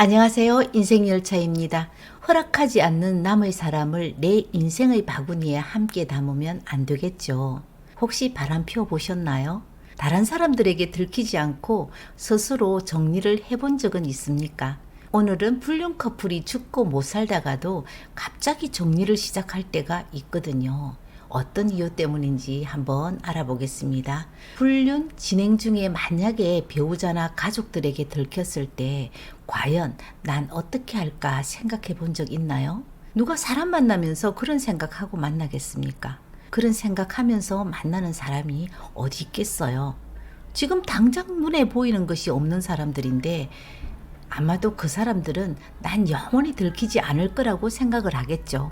안녕하세요. 인생열차입니다. 허락하지 않는 남의 사람을 내 인생의 바구니에 함께 담으면 안 되겠죠. 혹시 바람 피워 보셨나요? 다른 사람들에게 들키지 않고 스스로 정리를 해본 적은 있습니까? 오늘은 불륜 커플이 죽고 못 살다가도 갑자기 정리를 시작할 때가 있거든요. 어떤 이유 때문인지 한번 알아보겠습니다. 불륜 진행 중에 만약에 배우자나 가족들에게 들켰을 때 과연 난 어떻게 할까 생각해 본 적 있나요? 누가 사람 만나면서 그런 생각하고 만나겠습니까? 그런 생각하면서 만나는 사람이 어디 있겠어요? 지금 당장 눈에 보이는 것이 없는 사람들인데 아마도 그 사람들은 난 영원히 들키지 않을 거라고 생각을 하겠죠.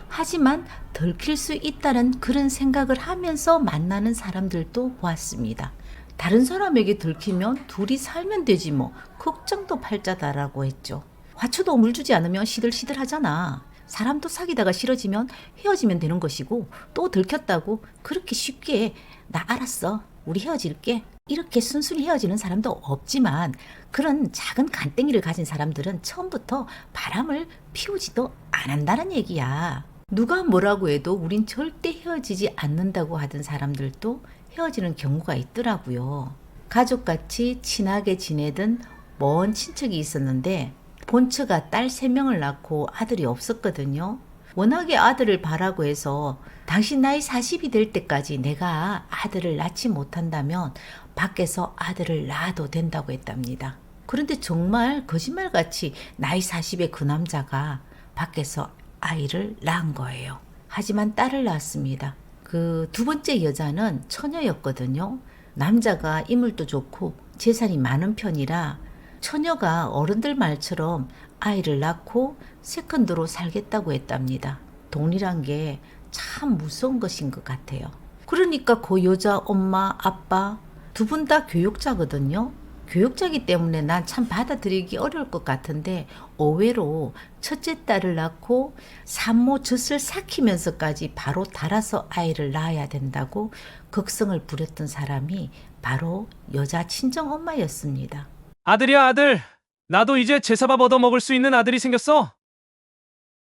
하지만 들킬 수 있다는 그런 생각을 하면서 만나는 사람들도 보았습니다. 다른 사람에게 들키면 둘이 살면 되지 뭐 걱정도 팔자다라고 했죠. 화초도 물 주지 않으면 시들시들 하잖아. 사람도 사귀다가 싫어지면 헤어지면 되는 것이고 또 들켰다고 그렇게 쉽게 나 알았어 우리 헤어질게 이렇게 순순히 헤어지는 사람도 없지만 그런 작은 간땡이를 가진 사람들은 처음부터 바람을 피우지도 않는다는 얘기야. 누가 뭐라고 해도 우린 절대 헤어지지 않는다고 하던 사람들도 헤어지는 경우가 있더라고요. 가족같이 친하게 지내던 먼 친척이 있었는데 본처가 딸 3명을 낳고 아들이 없었거든요. 워낙에 아들을 바라고 해서 당신 나이 40이 될 때까지 내가 아들을 낳지 못한다면 밖에서 아들을 낳아도 된다고 했답니다. 그런데 정말 거짓말같이 나이 40의 그 남자가 밖에서 아이를 낳은 거예요. 하지만 딸을 낳았습니다. 그 두 번째 여자는 처녀였거든요. 남자가 인물도 좋고 재산이 많은 편이라 처녀가 어른들 말처럼 아이를 낳고 세컨드로 살겠다고 했답니다. 돈이란 게 참 무서운 것인 것 같아요. 그러니까 그 여자 엄마, 아빠 두 분 다 교육자거든요. 교육자이기 때문에 난 참 받아들이기 어려울 것 같은데 의외로 첫째 딸을 낳고 산모 젖을 삭히면서까지 바로 달아서 아이를 낳아야 된다고 극성을 부렸던 사람이 바로 여자 친정엄마였습니다. 아들이야, 아들. 나도 이제 제사밥 얻어 먹을 수 있는 아들이 생겼어.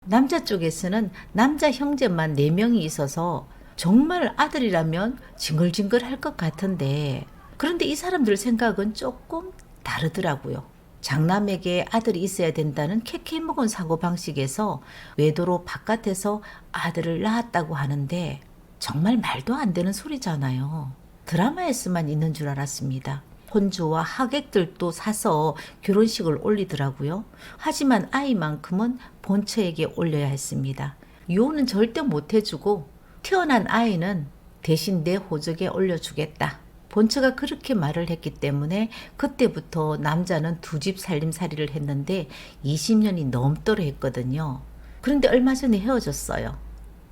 남자 쪽에서는 남자 형제만 4명이 있어서 정말 아들이라면 징글징글 할 것 같은데 그런데 이 사람들 생각은 조금 다르더라고요. 장남에게 아들이 있어야 된다는 캐캐묵은 사고방식에서 외도로 바깥에서 아들을 낳았다고 하는데 정말 말도 안 되는 소리잖아요. 드라마에서만 있는 줄 알았습니다. 혼주와 하객들도 사서 결혼식을 올리더라고요. 하지만 아이만큼은 본처에게 올려야 했습니다. 유언은 절대 못 해주고 태어난 아이는 대신 내 호적에 올려주겠다. 본처가 그렇게 말을 했기 때문에 그때부터 남자는 두 집 살림살이를 했는데 20년이 넘도록 했거든요. 그런데 얼마 전에 헤어졌어요.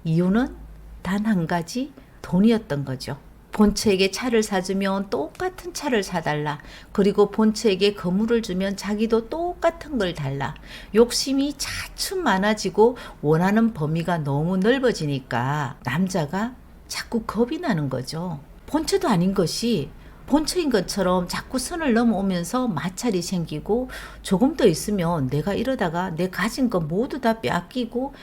이유는 단 한 가지 돈이었던 거죠. 본처에게 차를 사주면 똑같은 차를 사달라. 그리고 본처에게 거물을 주면 자기도 똑같은 걸 달라. 욕심이 차츰 많아지고 원하는 범위가 너무 넓어지니까 남자가 자꾸 겁이 나는 거죠. 본처도 아닌 것이 본처인 것처럼 자꾸 선을 넘어오면서 마찰이 생기고 조금 더 있으면 내가 이러다가 내 가진 거 모두 다 빼앗기고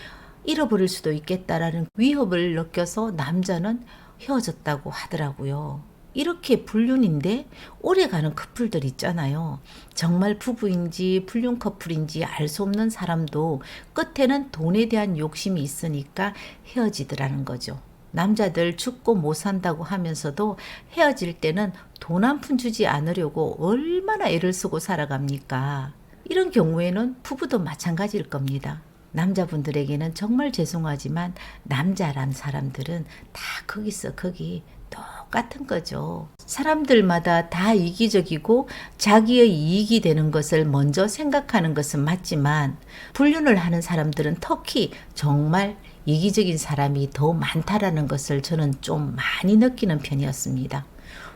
잃어버릴 수도 있겠다라는 위협을 느껴서 남자는 헤어졌다고 하더라고요. 이렇게 불륜인데 오래가는 커플들 있잖아요. 정말 부부인지 불륜 커플인지 알 수 없는 사람도 끝에는 돈에 대한 욕심이 있으니까 헤어지더라는 거죠. 남자들 죽고 못 산다고 하면서도 헤어질 때는 돈 한 푼 주지 않으려고 얼마나 애를 쓰고 살아갑니까? 이런 경우에는 부부도 마찬가지일 겁니다. 남자분들에게는 정말 죄송하지만 남자란 사람들은 다 거기서 거기 똑같은 거죠. 사람들마다 다 이기적이고 자기의 이익이 되는 것을 먼저 생각하는 것은 맞지만 불륜을 하는 사람들은 특히 정말 이기적인 사람이 더 많다라는 것을 저는 좀 많이 느끼는 편이었습니다.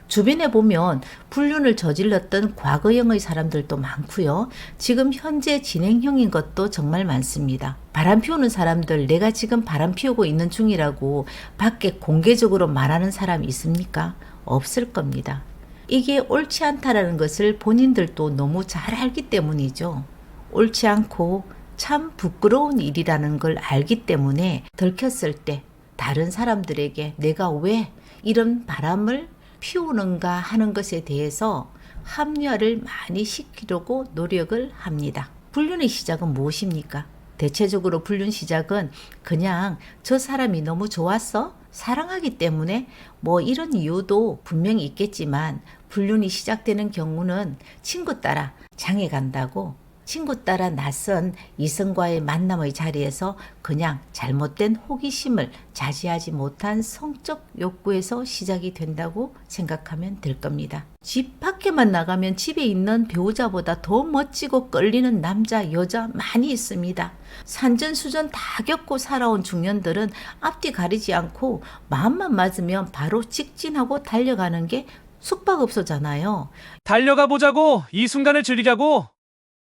주변에 보면 불륜을 저질렀던 과거형의 사람들도 많고요. 지금 현재 진행형인 것도 정말 많습니다. 바람 피우는 사람들 내가 지금 바람 피우고 있는 중이라고 밖에 공개적으로 말하는 사람이 있습니까? 없을 겁니다. 이게 옳지 않다라는 것을 본인들도 너무 잘 알기 때문이죠. 옳지 않고 참 부끄러운 일이라는 걸 알기 때문에 들켰을 때 다른 사람들에게 내가 왜 이런 바람을 피우는가 하는 것에 대해서 합리화를 많이 시키려고 노력을 합니다. 불륜의 시작은 무엇입니까? 대체적으로 불륜 시작은 그냥 저 사람이 너무 좋았어? 사랑하기 때문에 뭐 이런 이유도 분명히 있겠지만 불륜이 시작되는 경우는 친구 따라 장에 간다고 친구 따라 낯선 이성과의 만남의 자리에서 그냥 잘못된 호기심을 자제하지 못한 성적 욕구에서 시작이 된다고 생각하면 될 겁니다. 집 밖에만 나가면 집에 있는 배우자보다 더 멋지고 끌리는 남자, 여자 많이 있습니다. 산전수전 다 겪고 살아온 중년들은 앞뒤 가리지 않고 마음만 맞으면 바로 직진하고 달려가는 게 숙박업소잖아요. 달려가 보자고, 이 순간을 즐기자고.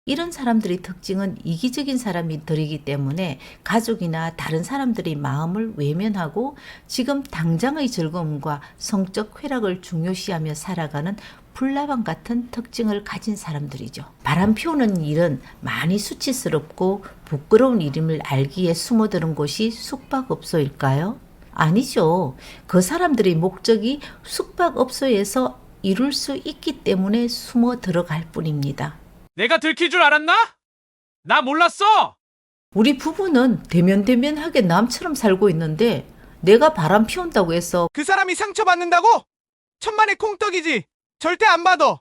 이런 사람들의 특징은 이기적인 사람들이기 때문에 가족이나 다른 사람들의 마음을 외면하고 지금 당장의 즐거움과 성적 쾌락을 중요시하며 살아가는 불나방 같은 특징을 가진 사람들이죠. 바람 피우는 일은 많이 수치스럽고 부끄러운 일임을 알기에 숨어드는 곳이 숙박업소일까요? 아니죠. 그 사람들의 목적이 숙박업소에서 이룰 수 있기 때문에 숨어 들어갈 뿐입니다. 내가 들킬 줄 알았나? 나 몰랐어! 우리 부부는 대면대면하게 남처럼 살고 있는데 내가 바람 피운다고 해서 그 사람이 상처받는다고? 천만의 콩떡이지. 절대 안 받아.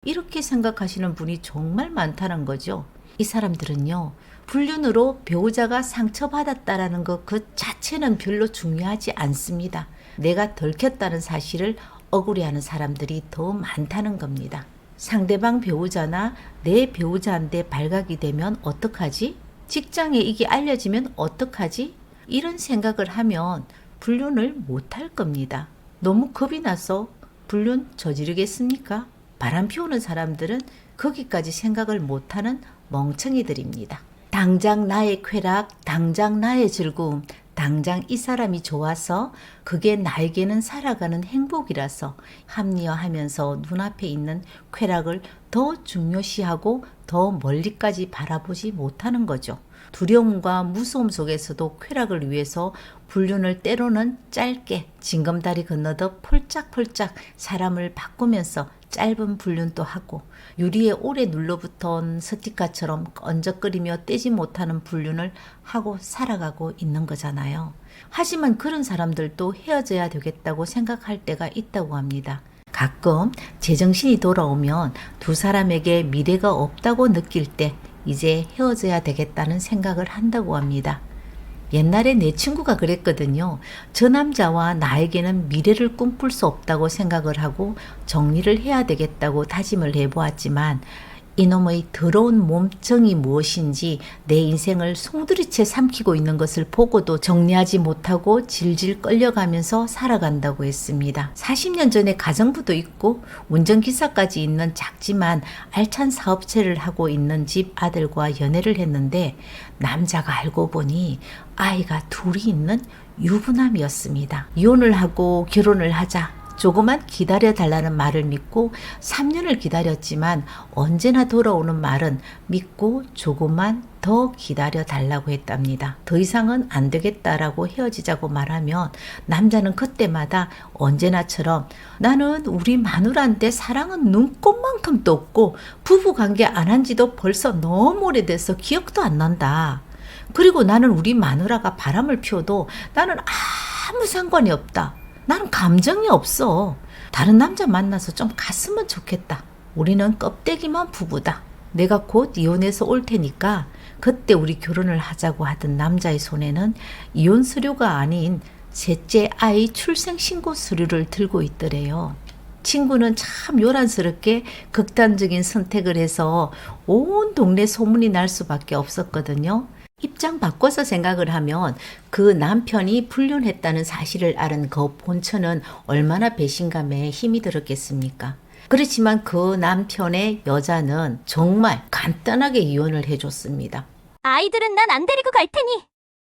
이렇게 생각하시는 분이 정말 많다는 거죠. 이 사람들은요, 불륜으로 배우자가 상처받았다라는 것 그 자체는 별로 중요하지 않습니다. 내가 들켰다는 사실을 억울해하는 사람들이 더 많다는 겁니다. 상대방 배우자나 내 배우자한테 발각이 되면 어떡하지? 직장에 이게 알려지면 어떡하지? 이런 생각을 하면 불륜을 못할 겁니다. 너무 겁이 나서 불륜 저지르겠습니까? 바람 피우는 사람들은 거기까지 생각을 못하는 멍청이들입니다. 당장 나의 쾌락, 당장 나의 즐거움, 당장 이 사람이 좋아서 그게 나에게는 살아가는 행복이라서 합리화하면서 눈앞에 있는 쾌락을 더 중요시하고 더 멀리까지 바라보지 못하는 거죠. 두려움과 무서움 속에서도 쾌락을 위해서 불륜을 때로는 짧게 징검다리 건너듯 폴짝폴짝 사람을 바꾸면서 짧은 불륜도 하고 유리에 오래 눌러붙은 스티커처럼 끈적거리며 떼지 못하는 불륜을 하고 살아가고 있는 거잖아요. 하지만 그런 사람들도 헤어져야 되겠다고 생각할 때가 있다고 합니다. 가끔 제정신이 돌아오면 두 사람에게 미래가 없다고 느낄 때 이제 헤어져야 되겠다는 생각을 한다고 합니다. 옛날에 내 친구가 그랬거든요. 저 남자와 나에게는 미래를 꿈꿀 수 없다고 생각을 하고 정리를 해야 되겠다고 다짐을 해보았지만 이놈의 더러운 몸정이 무엇인지 내 인생을 송두리째 삼키고 있는 것을 보고도 정리하지 못하고 질질 끌려가면서 살아간다고 했습니다. 40년 전에 가정부도 있고 운전기사까지 있는 작지만 알찬 사업체를 하고 있는 집 아들과 연애를 했는데 남자가 알고 보니 아이가 둘이 있는 유부남이었습니다. 이혼을 하고 결혼을 하자. 조금만 기다려달라는 말을 믿고 3년을 기다렸지만 언제나 돌아오는 말은 믿고 조금만 더 기다려달라고 했답니다. 더 이상은 안 되겠다라고 헤어지자고 말하면 남자는 그때마다 언제나처럼 나는 우리 마누라한테 사랑은 눈꼽만큼도 없고 부부관계 안 한 지도 벌써 너무 오래돼서 기억도 안 난다. 그리고 나는 우리 마누라가 바람을 피워도 나는 아무 상관이 없다. 나는 감정이 없어. 다른 남자 만나서 좀 갔으면 좋겠다. 우리는 껍데기만 부부다. 내가 곧 이혼해서 올 테니까 그때 우리 결혼을 하자고 하던 남자의 손에는 이혼 서류가 아닌 셋째 아이 출생 신고 서류를 들고 있더래요. 친구는 참 요란스럽게 극단적인 선택을 해서 온 동네 소문이 날 수밖에 없었거든요. 입장 바꿔서 생각을 하면 그 남편이 불륜했다는 사실을 알은 그 본처는 얼마나 배신감에 힘이 들었겠습니까? 그렇지만 그 남편의 여자는 정말 간단하게 이혼을 해줬습니다. 아이들은 난 안 데리고 갈 테니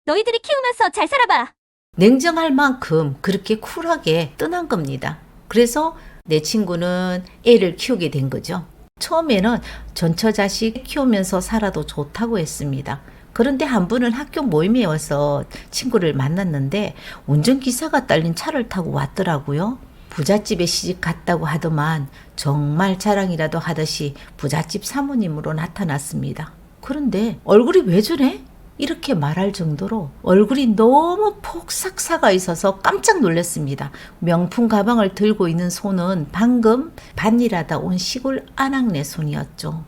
너희들이 키우면서 잘 살아봐. 냉정할 만큼 그렇게 쿨하게 떠난 겁니다. 그래서 내 친구는 애를 키우게 된 거죠. 처음에는 전처 자식 키우면서 살아도 좋다고 했습니다. 그런데 한 분은 학교 모임에 와서 친구를 만났는데 운전기사가 딸린 차를 타고 왔더라고요. 부잣집에 시집 갔다고 하더만 정말 자랑이라도 하듯이 부잣집 사모님으로 나타났습니다. 그런데 얼굴이 왜 저래? 이렇게 말할 정도로 얼굴이 너무 폭삭 사가 있어서 깜짝 놀랐습니다. 명품 가방을 들고 있는 손은 방금 밭일하다 온 시골 아낙네 손이었죠.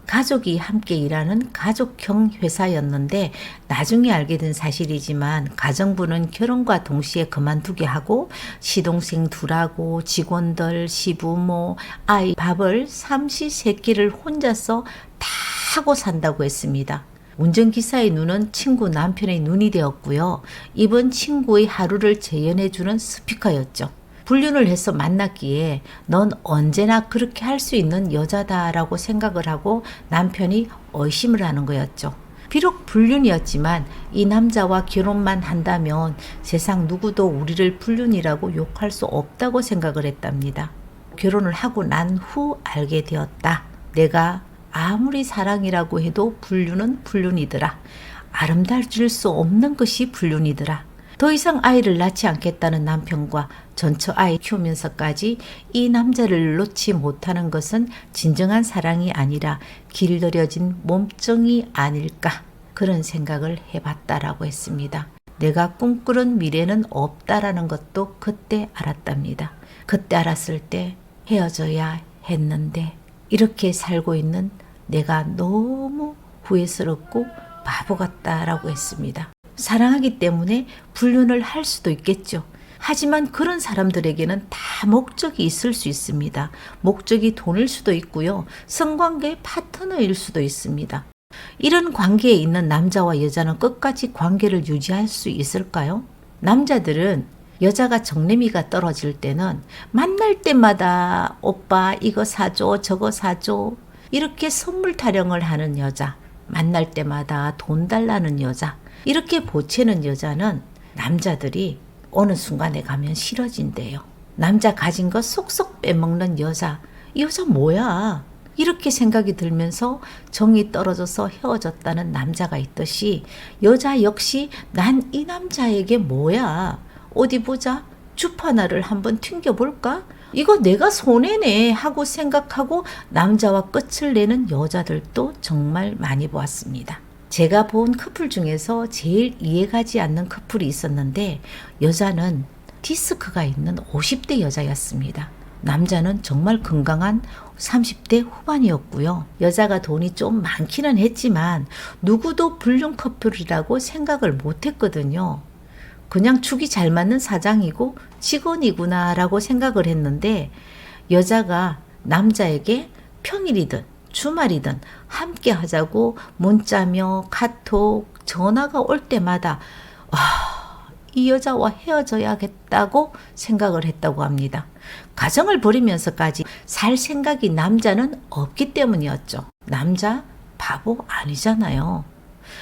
가족이 함께 일하는 가족형 회사였는데 나중에 알게 된 사실이지만 가정부는 결혼과 동시에 그만두게 하고 시동생 둘하고 직원들, 시부모, 아이 밥을 삼시세끼를 혼자서 다 하고 산다고 했습니다. 운전기사의 눈은 친구 남편의 눈이 되었고요. 입은 친구의 하루를 재현해주는 스피커였죠. 불륜을 해서 만났기에 넌 언제나 그렇게 할 수 있는 여자다라고 생각을 하고 남편이 의심을 하는 거였죠. 비록 불륜이었지만 이 남자와 결혼만 한다면 세상 누구도 우리를 불륜이라고 욕할 수 없다고 생각을 했답니다. 결혼을 하고 난 후 알게 되었다. 내가 아무리 사랑이라고 해도 불륜은 불륜이더라. 아름다워질 수 없는 것이 불륜이더라. 더 이상 아이를 낳지 않겠다는 남편과 전처 아이 키우면서까지 이 남자를 놓지 못하는 것은 진정한 사랑이 아니라 길들여진 몸종이 아닐까 그런 생각을 해봤다라고 했습니다. 내가 꿈꾸는 미래는 없다라는 것도 그때 알았답니다. 그때 알았을 때 헤어져야 했는데 이렇게 살고 있는 내가 너무 후회스럽고 바보 같다라고 했습니다. 사랑하기 때문에 불륜을 할 수도 있겠죠. 하지만 그런 사람들에게는 다 목적이 있을 수 있습니다. 목적이 돈일 수도 있고요. 성관계의 파트너일 수도 있습니다. 이런 관계에 있는 남자와 여자는 끝까지 관계를 유지할 수 있을까요? 남자들은 여자가 정내미가 떨어질 때는 만날 때마다 오빠 이거 사줘 저거 사줘 이렇게 선물 타령을 하는 여자, 만날 때마다 돈 달라는 여자, 이렇게 보채는 여자는 남자들이 어느 순간에 가면 싫어진대요. 남자 가진 거 쏙쏙 빼먹는 여자, 이 여자 뭐야? 이렇게 생각이 들면서 정이 떨어져서 헤어졌다는 남자가 있듯이 여자 역시 난 이 남자에게 뭐야? 어디 보자. 주파나를 한번 튕겨볼까? 이거 내가 손해네 하고 생각하고 남자와 끝을 내는 여자들도 정말 많이 보았습니다. 제가 본 커플 중에서 제일 이해가지 않는 커플이 있었는데 여자는 디스크가 있는 50대 여자였습니다. 남자는 정말 건강한 30대 후반이었고요. 여자가 돈이 좀 많기는 했지만 누구도 불륜 커플이라고 생각을 못했거든요. 그냥 축이 잘 맞는 사장이고 직원이구나 라고 생각을 했는데 여자가 남자에게 평일이든 주말이든 함께 하자고 문자며 카톡, 전화가 올 때마다 이 여자와 헤어져야겠다고 생각을 했다고 합니다. 가정을 버리면서까지 살 생각이 남자는 없기 때문이었죠. 남자 바보 아니잖아요.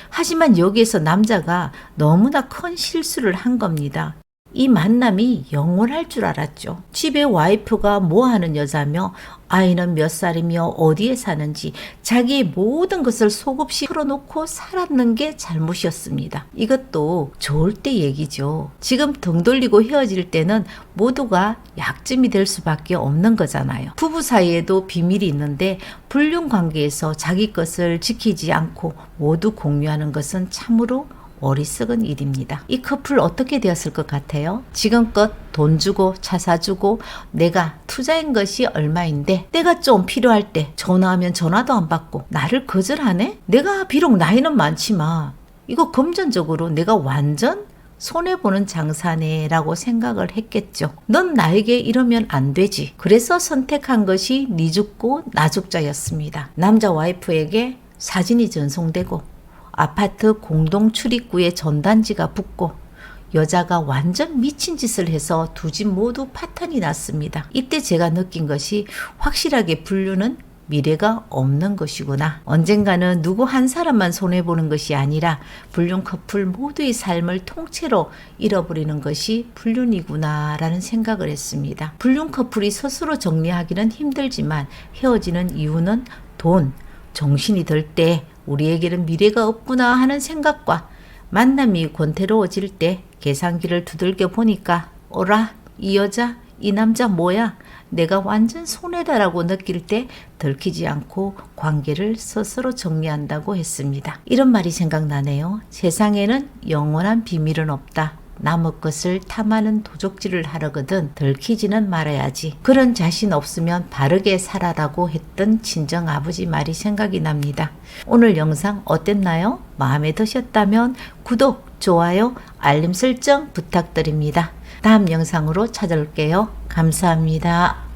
하지만 여기에서 남자가 너무나 큰 실수를 한 겁니다. 이 만남이 영원할 줄 알았죠. 집에 와이프가 뭐 하는 여자며 아이는 몇 살이며 어디에 사는지 자기의 모든 것을 속없이 풀어놓고 살았는 게 잘못이었습니다. 이것도 좋을 때 얘기죠. 지금 등 돌리고 헤어질 때는 모두가 약점이 될 수밖에 없는 거잖아요. 부부 사이에도 비밀이 있는데 불륜 관계에서 자기 것을 지키지 않고 모두 공유하는 것은 참으로 어리석은 일입니다. 이 커플 어떻게 되었을 것 같아요? 지금껏 돈 주고 차 사주고 내가 투자한 것이 얼마인데 내가 좀 필요할 때 전화하면 전화도 안 받고 나를 거절하네? 내가 비록 나이는 많지만 이거 금전적으로 내가 완전 손해보는 장사네 라고 생각을 했겠죠. 넌 나에게 이러면 안 되지. 그래서 선택한 것이 니 죽고 나 죽자였습니다. 남자 와이프에게 사진이 전송되고 아파트 공동 출입구에 전단지가 붙고 여자가 완전 미친 짓을 해서 두 집 모두 파탄이 났습니다. 이때 제가 느낀 것이 확실하게 불륜은 미래가 없는 것이구나. 언젠가는 누구 한 사람만 손해보는 것이 아니라 불륜 커플 모두의 삶을 통째로 잃어버리는 것이 불륜이구나 라는 생각을 했습니다. 불륜 커플이 스스로 정리하기는 힘들지만 헤어지는 이유는 돈, 정신이 들 때 우리에게는 미래가 없구나 하는 생각과 만남이 권태로워질 때 계산기를 두들겨 보니까 어라, 이 여자, 이 남자 뭐야? 내가 완전 손해다라고 느낄 때 들키지 않고 관계를 스스로 정리한다고 했습니다. 이런 말이 생각나네요. 세상에는 영원한 비밀은 없다. 남의 것을 탐하는 도적질을 하려거든 들키지는 말아야지. 그런 자신 없으면 바르게 살아라고 했던 친정아버지 말이 생각이 납니다. 오늘 영상 어땠나요? 마음에 드셨다면 구독, 좋아요, 알림 설정 부탁드립니다. 다음 영상으로 찾아올게요. 감사합니다.